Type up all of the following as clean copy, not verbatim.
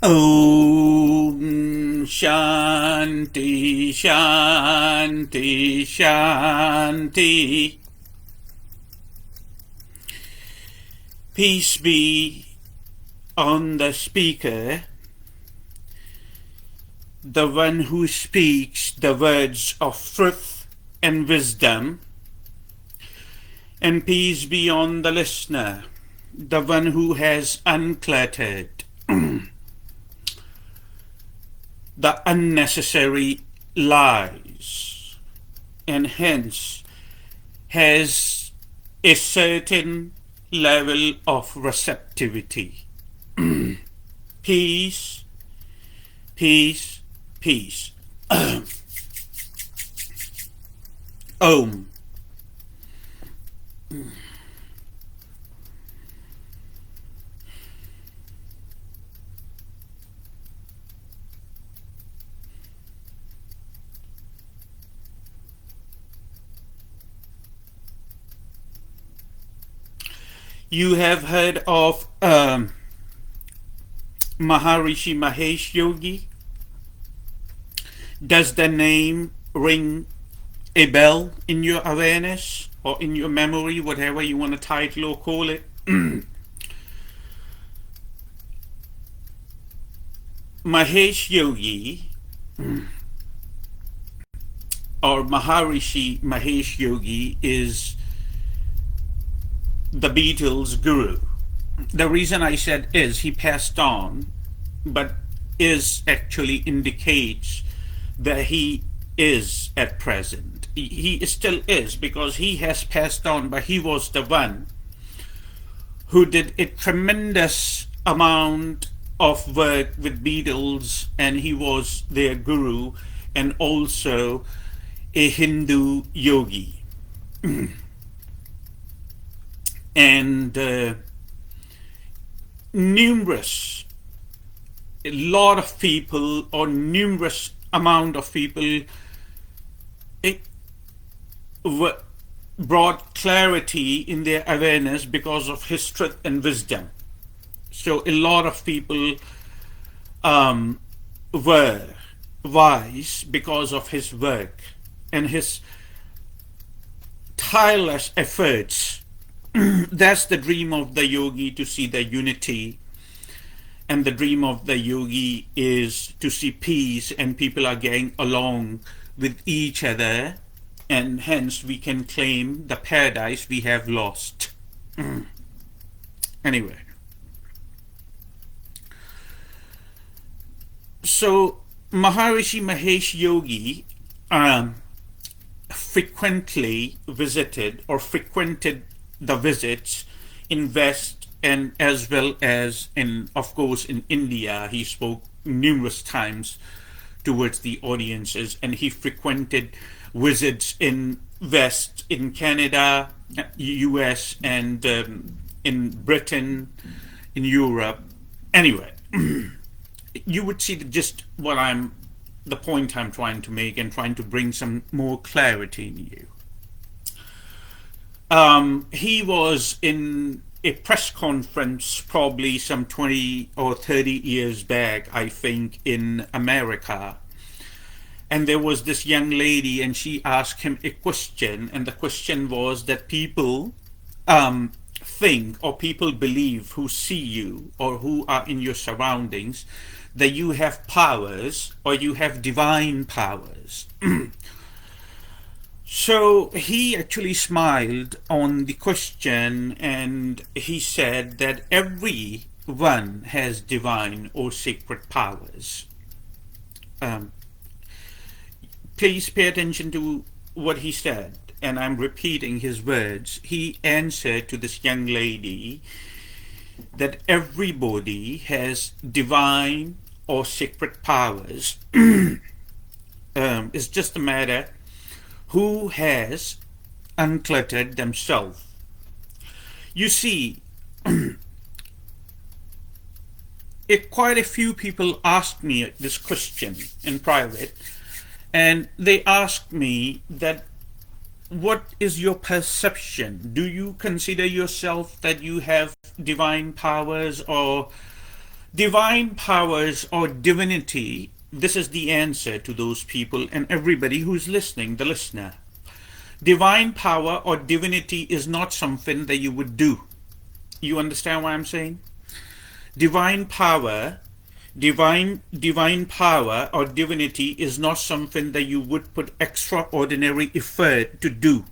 Om Shanti Shanti Shanti. Peace be on the speaker, the one who speaks the words of truth and wisdom, and peace be on the listener, the one who has uncluttered the unnecessary lies, and hence has a certain level of receptivity. Peace, peace, peace. Om. You have heard of Maharishi Mahesh Yogi? Does the name ring a bell in your awareness or in your memory, whatever you want to title or call it? Mahesh Yogi or Maharishi Mahesh Yogi is the Beatles' guru. The reason I said is, he passed on, but is actually indicates that he is at present. He still is, because he has passed on, but he was the one who did a tremendous amount of work with Beatles, and he was their guru and also a Hindu yogi. And numerous amount of people brought clarity in their awareness because of his truth and wisdom. So a lot of people were wise because of his work and his tireless efforts. That's the dream of the yogi, to see the unity, and the dream of the yogi is to see peace and people are getting along with each other, and hence we can claim the paradise we have lost. Anyway, so Maharishi Mahesh Yogi frequently visited or frequented the visits in West, and as well as in, of course, in India. He spoke numerous times towards the audiences, and he frequented visits in West, in Canada, US, and in Britain, in Europe. Anyway, you would see just the point I'm trying to make, and trying to bring some more clarity in you. He was in a press conference probably some 20 or 30 years back, I think, in America. And there was this young lady, and she asked him a question, and the question was that people think, or people believe, who see you or who are in your surroundings, that you have powers, or you have divine powers. So he actually smiled on the question, and he said that everyone has divine or sacred powers. Please pay attention to what he said, and I'm repeating his words. He answered to this young lady that everybody has divine or sacred powers. It's just a matter who has uncluttered themselves. You see, quite a few people asked me this question in private, and they asked me that, what is your perception? Do you consider yourself that you have divine powers, or Divine powers or divinity, this is the answer to those people and everybody who's listening, the listener. Divine power or divinity is not something that you would do. You understand what I'm saying? Divine power, divine power or divinity is not something that you would put extraordinary effort to do.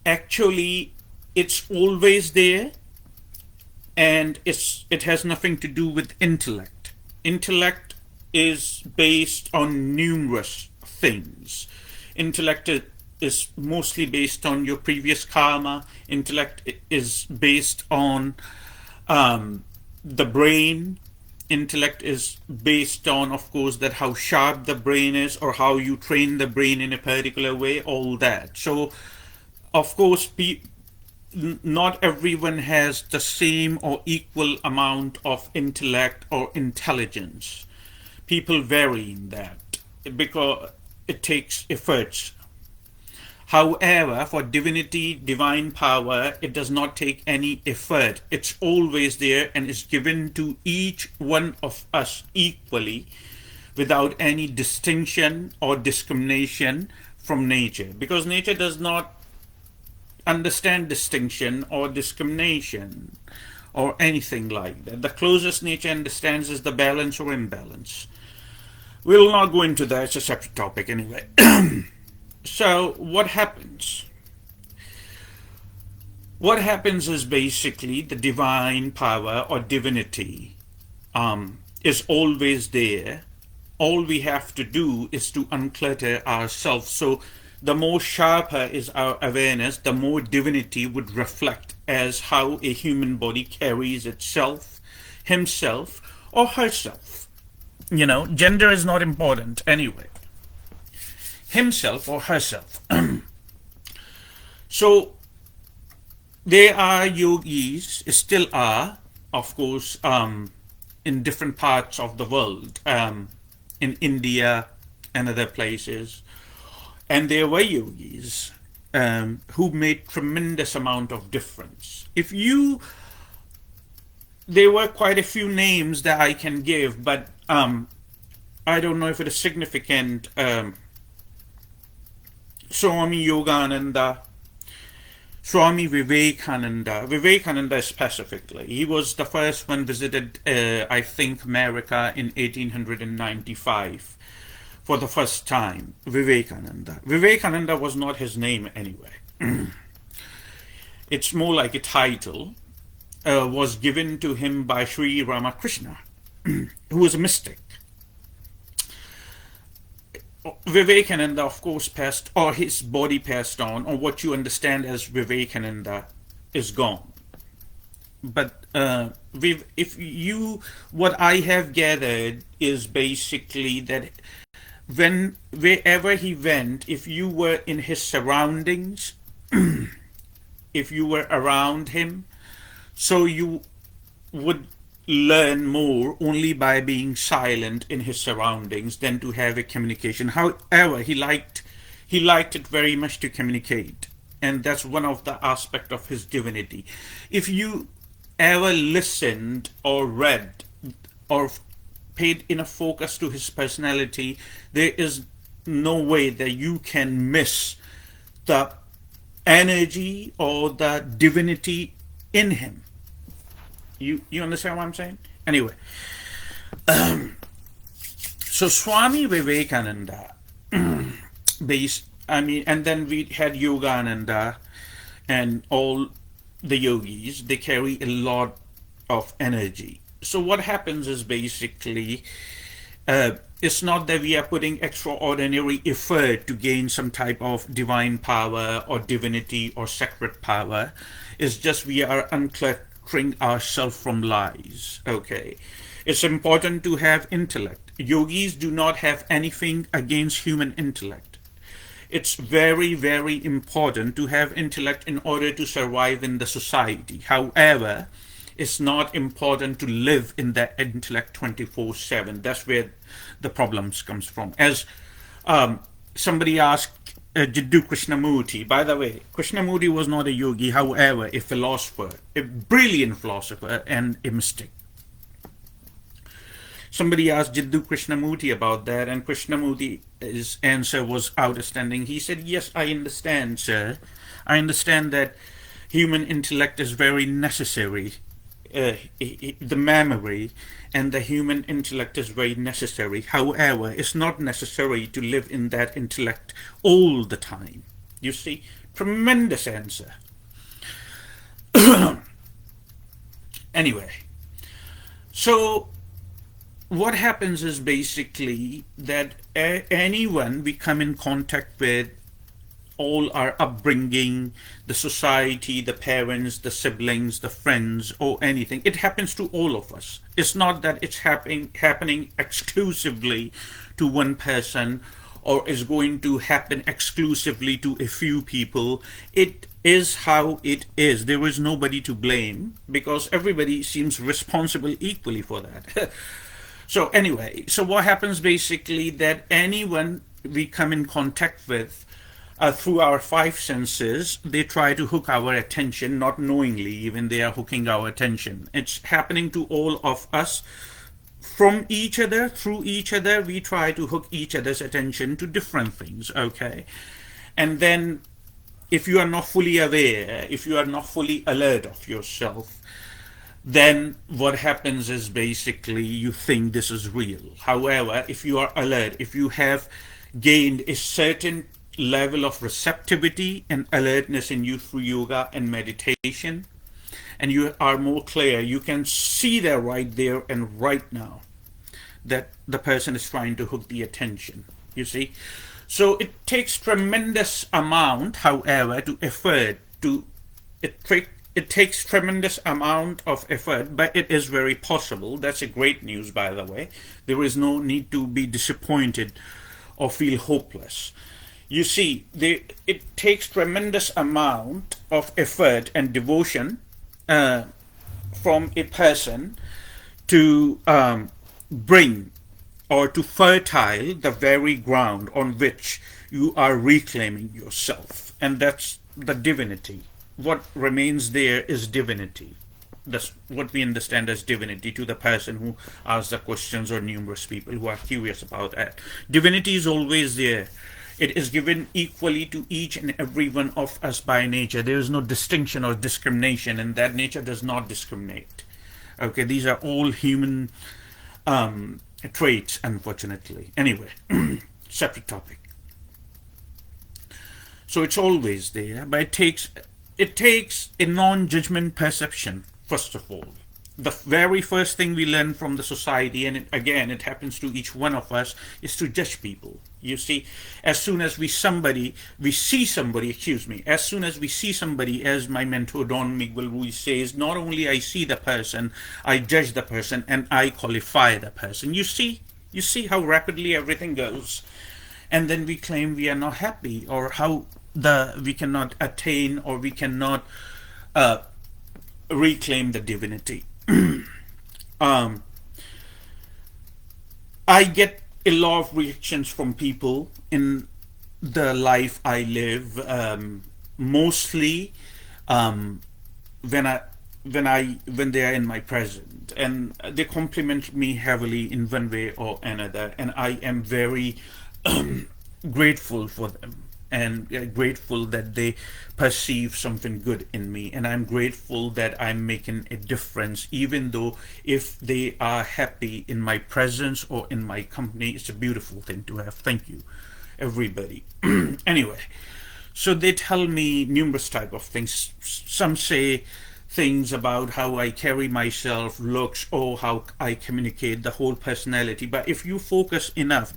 Actually, it's always there, and it has nothing to do with intellect. Intellect is based on numerous things. Intellect is mostly based on your previous karma. Intellect is based on the brain. Intellect is based on, of course, that how sharp the brain is or how you train the brain in a particular way, all that. So, of course, not everyone has the same or equal amount of intellect or intelligence. People vary in that because it takes efforts. However, for divinity, divine power, it does not take any effort. It's always there and is given to each one of us equally without any distinction or discrimination from nature. Because nature does not understand distinction or discrimination or anything like that. The closest nature understands is the balance or imbalance. We'll not go into that, it's a separate topic anyway. So, what happens? What happens is basically the divine power or divinity is always there. All we have to do is to unclutter ourselves. So, the more sharper is our awareness, the more divinity would reflect as how a human body carries itself, himself, or herself. Gender is not important anyway. Himself or herself. So there are yogis, still are, of course, in different parts of the world, in India and other places, and there were yogis who made tremendous amount of difference. There were quite a few names that I can give, but I don't know if it is significant. Swami Yogananda, Swami Vivekananda. Vivekananda specifically. He was the first one visited, I think, America in 1895 for the first time. Vivekananda. Vivekananda was not his name anyway. It's more like a title. Was given to him by Sri Ramakrishna, who was a mystic. Vivekananda, of course, passed, or his body passed on, or what you understand as Vivekananda is gone. But what I have gathered is basically that wherever he went, if you were in his surroundings, if you were around him, so you would learn more only by being silent in his surroundings than to have a communication. However, he liked it very much to communicate, and that's one of the aspect of his divinity. If you ever listened or read or paid enough focus to his personality, there is no way that you can miss the energy or the divinity in him. You understand what I'm saying? Anyway, so Swami Vivekananda, and then we had Yogananda and all the yogis. They carry a lot of energy. So what happens is basically, it's not that we are putting extraordinary effort to gain some type of divine power or divinity or sacred power. It's just we are uncluttering ourselves from lies. Okay, it's important to have intellect. Yogis do not have anything against human intellect. It's very, very important to have intellect in order to survive in the society. However, it's not important to live in that intellect 24/7. That's where the problems comes from. As somebody asked Jiddu Krishnamurti. By the way, Krishnamurti was not a yogi, however, a philosopher, a brilliant philosopher, and a mystic. Somebody asked Jiddu Krishnamurti about that, and Krishnamurti's answer was outstanding. He said, "Yes, I understand, sir. I understand that human intellect is very necessary. The memory and the human intellect is very necessary. However, it's not necessary to live in that intellect all the time." You see, tremendous answer. Anyway, so what happens is basically that anyone we come in contact with, all our upbringing, the society, the parents, the siblings, the friends, or anything, it happens to all of us. It's not that it's happening exclusively to one person, or is going to happen exclusively to a few people. It is how it is. There is nobody to blame because everybody seems responsible equally for that. So anyway, so what happens basically that anyone we come in contact with through our five senses, they try to hook our attention, not knowingly even they are hooking our attention. It's happening to all of us. From each other, through each other, we try to hook each other's attention to different things, okay? And then if you are not fully aware, if you are not fully alert of yourself, then what happens is basically you think this is real. However, if you are alert, if you have gained a certain level of receptivity and alertness in you through yoga and meditation, and you are more clear, you can see that right there and right now that the person is trying to hook the attention, you see. So it takes tremendous amount, however, to effort to it takes tremendous amount of effort, but it is very possible. That's a great news, by the way. There is no need to be disappointed or feel hopeless. You see, it takes tremendous amount of effort and devotion from a person to bring or to fertile the very ground on which you are reclaiming yourself. And that's the divinity. What remains there is divinity. That's what we understand as divinity to the person who asks the questions or numerous people who are curious about that. Divinity is always there. It is given equally to each and every one of us by nature. There is no distinction or discrimination, and that nature does not discriminate. Okay, these are all human traits, unfortunately. Anyway, separate topic. So it's always there, but it takes a non-judgment perception, first of all. The very first thing we learn from the society, and it happens to each one of us, is to judge people. You see, as soon as we see somebody, as soon as we see somebody, as my mentor Don Miguel Ruiz says, not only I see the person, I judge the person and I qualify the person. You see how rapidly everything goes. And then we claim we are not happy, or how we cannot attain, or we cannot reclaim the divinity. I get a lot of reactions from people in the life I live, mostly when they are in my present, and they compliment me heavily in one way or another, and I am very grateful for them, and grateful that they perceive something good in me, and I'm grateful that I'm making a difference, even though if they are happy in my presence or in my company. It's a beautiful thing to have. Thank you, everybody. Anyway, so they tell me numerous type of things. Some say things about how I carry myself, looks, or how I communicate, the whole personality. But if you focus enough,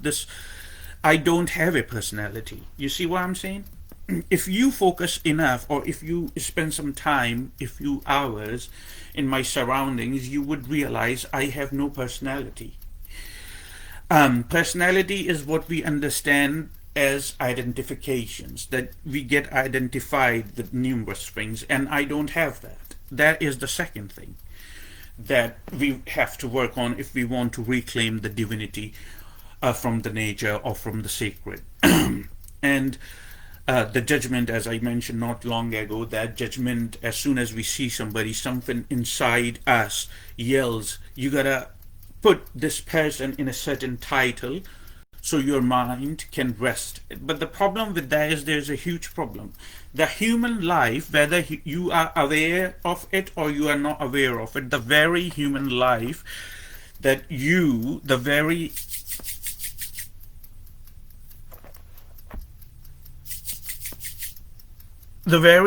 I don't have a personality. You see what I'm saying? If you focus enough, or if you spend some time, a few hours in my surroundings, you would realize I have no personality. Personality is what we understand as identifications, that we get identified with numerous things, and I don't have that. That is the second thing that we have to work on if we want to reclaim the divinity from the nature or from the sacred. And the judgment, as I mentioned not long ago, that judgment, as soon as we see somebody, something inside us yells, you gotta put this person in a certain title so your mind can rest. But the problem with that is there's a huge problem. The human life, whether you are aware of it or you are not aware of it, the very human life that you, the very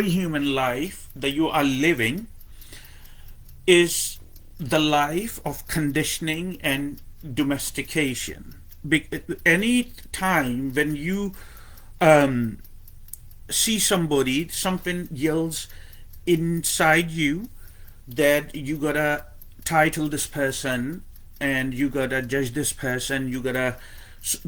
human life that you are living is the life of conditioning and domestication. Any time when you um, see somebody, something yells inside you that you gotta title this person and you gotta judge this person, you gotta,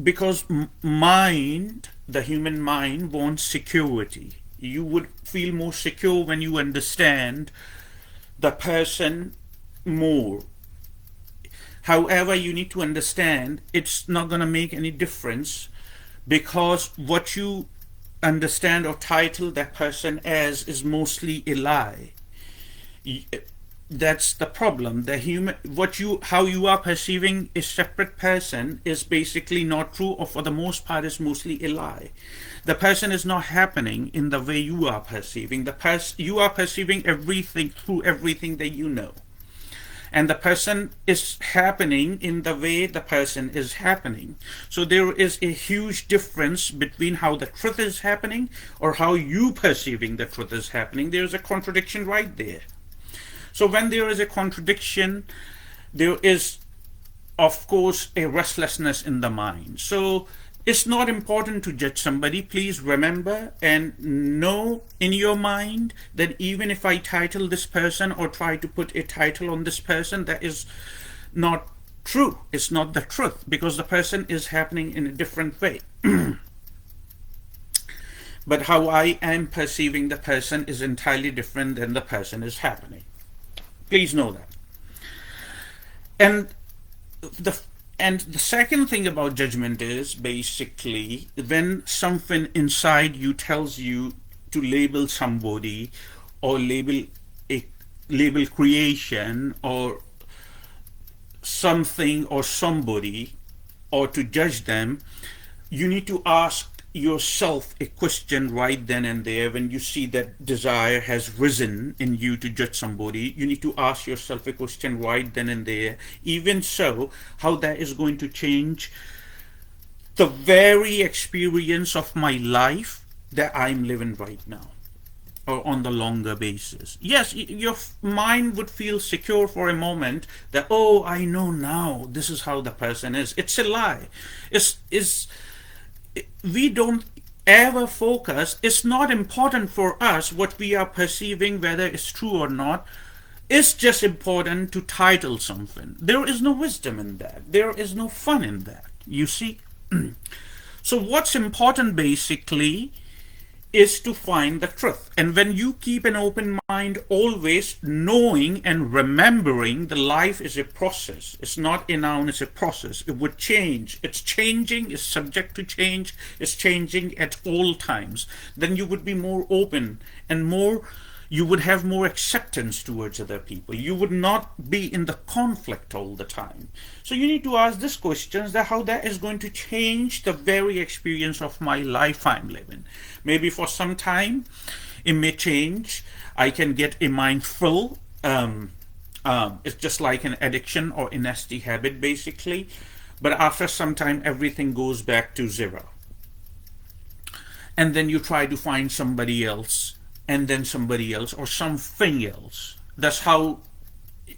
because mind, the human mind wants security. You would feel more secure when you understand the person more. However, you need to understand it's not going to make any difference, because what you understand or title that person as is mostly a lie. That's the problem. The human, what you, how you are perceiving a separate person is basically not true, or for the most part is mostly a lie. The person is not happening in the way you are perceiving. You are perceiving everything through everything that you know, and the person is happening in the way the person is happening. So there is a huge difference between how the truth is happening or how you perceiving the truth is happening. There is a contradiction right there. So when there is a contradiction, there is, of course, a restlessness in the mind. So it's not important to judge somebody. Please remember and know in your mind that even if I title this person or try to put a title on this person, that is not true. It's not the truth, because the person is happening in a different way. But how I am perceiving the person is entirely different than the person is happening. Please know that. And the second thing about judgment is basically when something inside you tells you to label somebody or label creation or something or somebody, or to judge them, you need to ask yourself a question right then and there. When you see that desire has risen in you to judge somebody, you need to ask yourself a question right then and there. Even so, how that is going to change the very experience of my life that I'm living right now, or on the longer basis. Yes, your mind would feel secure for a moment that, oh, I know now this is how the person is. It's a lie. We don't ever focus. It's not important for us what we are perceiving, whether it's true or not. It's just important to title something. There is no wisdom in that. There is no fun in that. You see? So what's important basically is to find the truth. And when you keep an open mind, always knowing and remembering the life is a process. It's not a noun, it's a process. It would change. It's changing, it's subject to change, it's changing at all times. Then you would be more open and you would have more acceptance towards other people. You would not be in the conflict all the time. So you need to ask this question, that how that is going to change the very experience of my life I'm living. Maybe for some time it may change. I can get a mind full. It's just like an addiction or a nasty habit basically. But after some time everything goes back to zero. And then you try to find somebody else, and then somebody else or something else. That's how,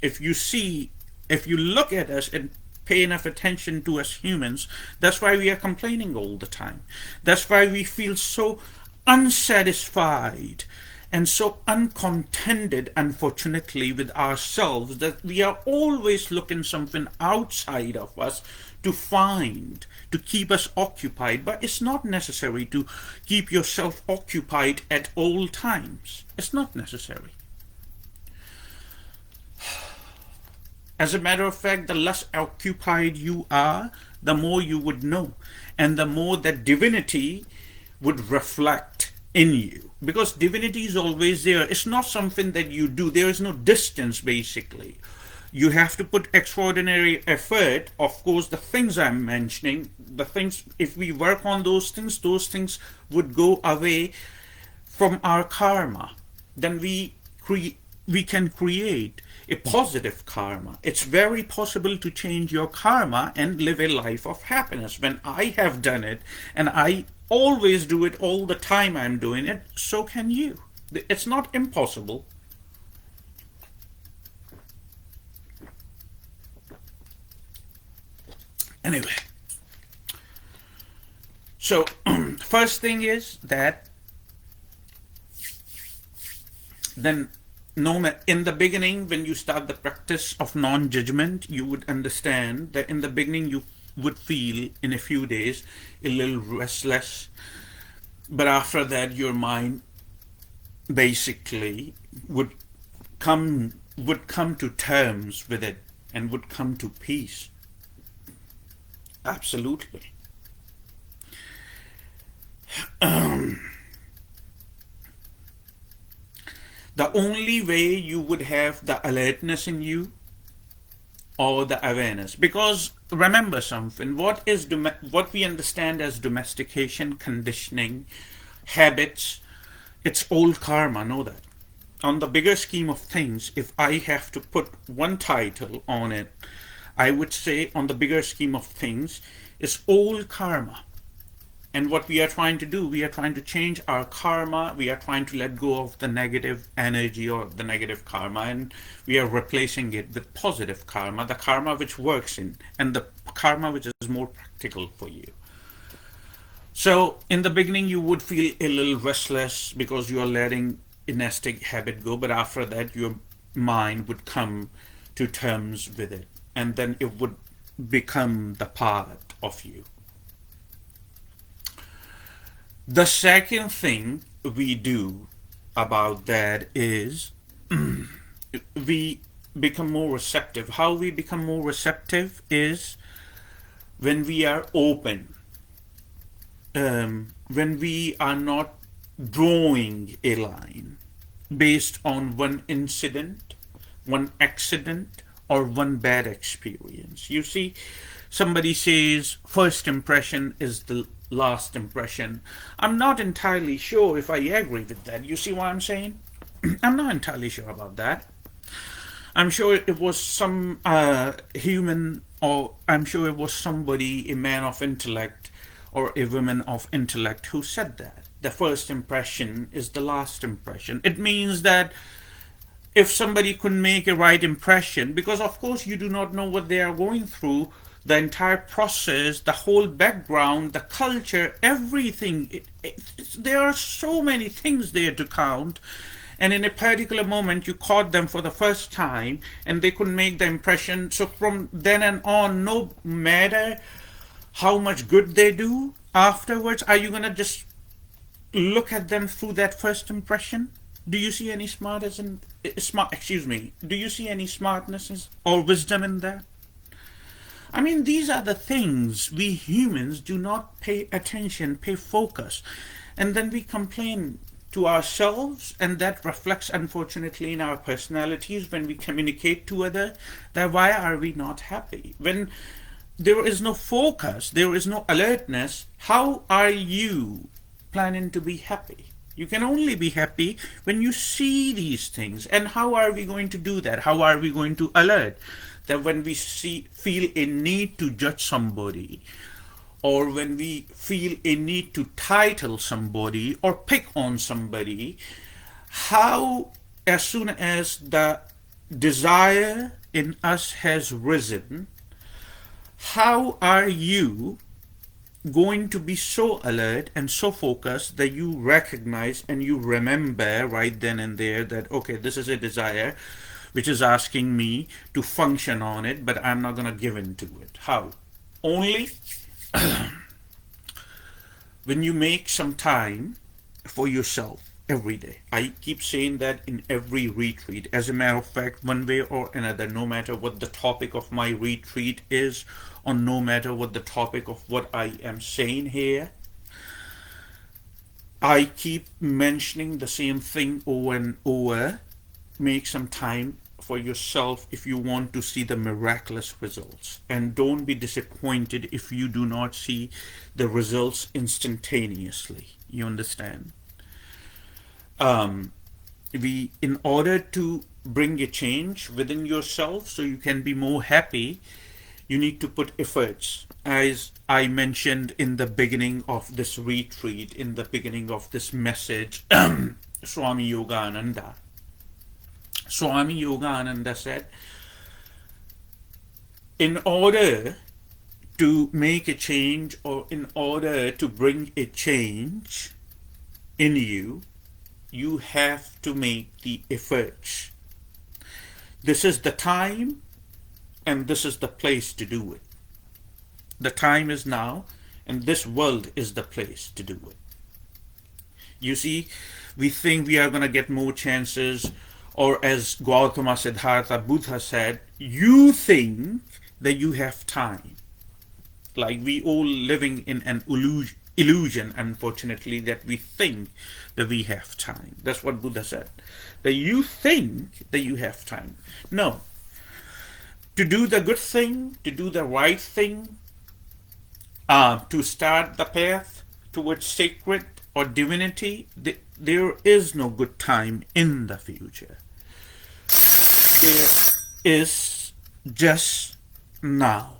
if you look at us and pay enough attention to us humans, that's why we are complaining all the time. That's why we feel so unsatisfied and so uncontented, unfortunately, with ourselves, that we are always looking something outside of us to find, to keep us occupied. But it's not necessary to keep yourself occupied at all times. It's not necessary. As a matter of fact, the less occupied you are, the more you would know, and the more that divinity would reflect in you, because divinity is always there. It's not something that you do. There is no distance, basically. You have to put extraordinary effort. Of course, the things I'm mentioning, the things, if we work on those things would go away from our karma. Then we can create a positive karma. It's very possible to change your karma and live a life of happiness. When I have done it, and I always do it all the time I'm doing it, so can you. It's not impossible. Anyway, so first thing is that then no, in the beginning, when you start the practice of non-judgment, you would understand that in the beginning you would feel in a few days a little restless, but after that your mind basically would come to terms with it and would come to peace. Absolutely. The only way you would have the alertness in you or the awareness, because remember something, what we understand as domestication, conditioning, habits, it's old karma. Know that. On the bigger scheme of things, if I have to put one title on it, I would say on the bigger scheme of things, it's old karma. And what we are trying to do, we are trying to change our karma. We are trying to let go of the negative energy or the negative karma, and we are replacing it with positive karma, the karma which works in, and the karma which is more practical for you. So, in the beginning, you would feel a little restless because you are letting a nasty habit go, but after that, your mind would come to terms with it, and then it would become the part of you. The second thing we do about that is we become more receptive. How we become more receptive is when we are open, when we are not drawing a line based on one incident, one accident, or one bad experience. You see, somebody says first impression is the last impression. I'm not entirely sure if I agree with that. You see what I'm saying? I'm not entirely sure about that. I'm sure it was some human, or I'm sure it was somebody, a man of intellect or a woman of intellect, who said that. The first impression is the last impression. It means that if somebody could make a right impression, because of course you do not know what they are going through, the entire process, the whole background, the culture, everything. There are so many things there to count. And in a particular moment, you caught them for the first time and they could make the impression. So from then and on, no matter how much good they do afterwards, are you going to just look at them through that first impression? Do you see any smartness in smart? Excuse me. Do you see any smartness or wisdom in that? I mean, these are the things we humans do not pay attention, pay focus. And then we complain to ourselves, and that reflects, unfortunately, in our personalities when we communicate to others. That why are we not happy? When there is no focus, there is no alertness, how are you planning to be happy? You can only be happy when you see these things. And how are we going to do that? How are we going to alert? That when we feel a need to judge somebody, or when we feel a need to title somebody or pick on somebody, how, as soon as the desire in us has risen, how are you going to be so alert and so focused that you recognize and you remember right then and there that, okay, this is a desire which is asking me to function on it, but I'm not going to give in to it. How? Only when you make some time for yourself every day. I keep saying that in every retreat. As a matter of fact, one way or another, no matter what the topic of my retreat is, or no matter what the topic of what I am saying here, I keep mentioning the same thing over and over. Make some time for yourself if you want to see the miraculous results. And don't be disappointed if you do not see the results instantaneously. You understand? In order to bring a change within yourself so you can be more happy, you need to put efforts. As I mentioned in the beginning of this retreat, in the beginning of this message, Swami Yogananda. Swami Yogananda said, in order to make a change or in order to bring a change in you, you have to make the efforts. This is the time and this is the place to do it. The time is now, and this world is the place to do it. You see, we think we are going to get more chances, or as Gautama Siddhartha Buddha said, you think that you have time. Like we all living in an illusion, unfortunately, that we think that we have time. That's what Buddha said. That you think that you have time. No. To do the good thing, to do the right thing, to start the path towards sacred or divinity, there is no good time in the future. There is just now.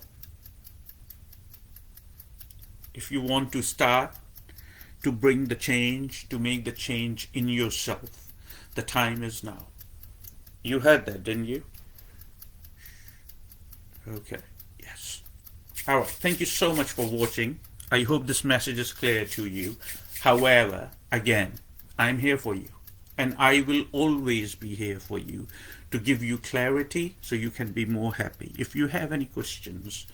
If you want to start to bring the change, to make the change in yourself, the time is now. You heard that, didn't you? Okay, yes. All right, thank you so much for watching. I hope this message is clear to you. However, again, I'm here for you, and I will always be here for you to give you clarity so you can be more happy. If you have any questions,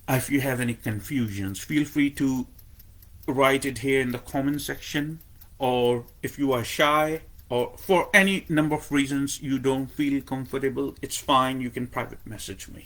if you have any confusions, feel free to write it here in the comment section, or if you are shy or for any number of reasons you don't feel comfortable, it's fine, you can private message me.